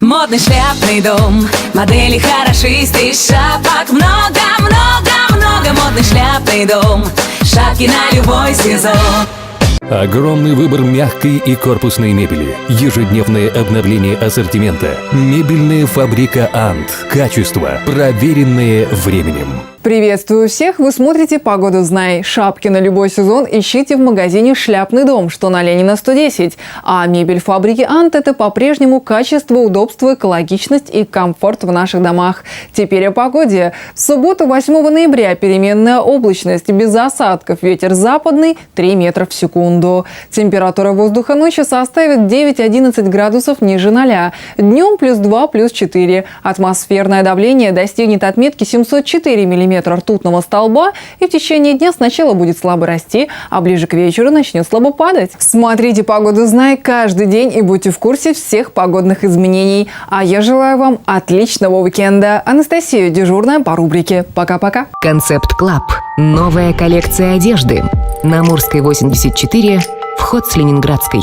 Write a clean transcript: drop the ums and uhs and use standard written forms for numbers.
Модный шляпный дом, модели хорошисты, шапок много-много-много. Модный шляпный дом, шапки на любой сезон. Огромный выбор мягкой и корпусной мебели. Ежедневное обновление ассортимента. Мебельная фабрика «Ант». Качество, проверенное временем. Приветствую всех! Вы смотрите «Погоду знай». Шапки на любой сезон ищите в магазине «Шляпный дом», что на Ленина 110. А мебель фабрики «Ант» – это по-прежнему качество, удобство, экологичность и комфорт в наших домах. Теперь о погоде. В субботу, 8 ноября, переменная облачность, без осадков, ветер западный 3 метра в секунду. Температура воздуха ночью составит 9-11 градусов ниже 0. Днем +2, +4. Атмосферное давление достигнет отметки 704 миллиметра ртутного столба и в течение дня сначала будет слабо расти, а ближе к вечеру начнет слабо падать. Смотрите «Погоду знай» каждый день и будьте в курсе всех погодных изменений. А я желаю вам отличного уикенда. Анастасия, дежурная по рубрике. Пока-пока. Концепт Клаб. Новая коллекция одежды. На Амурской 84. Вход с Ленинградской.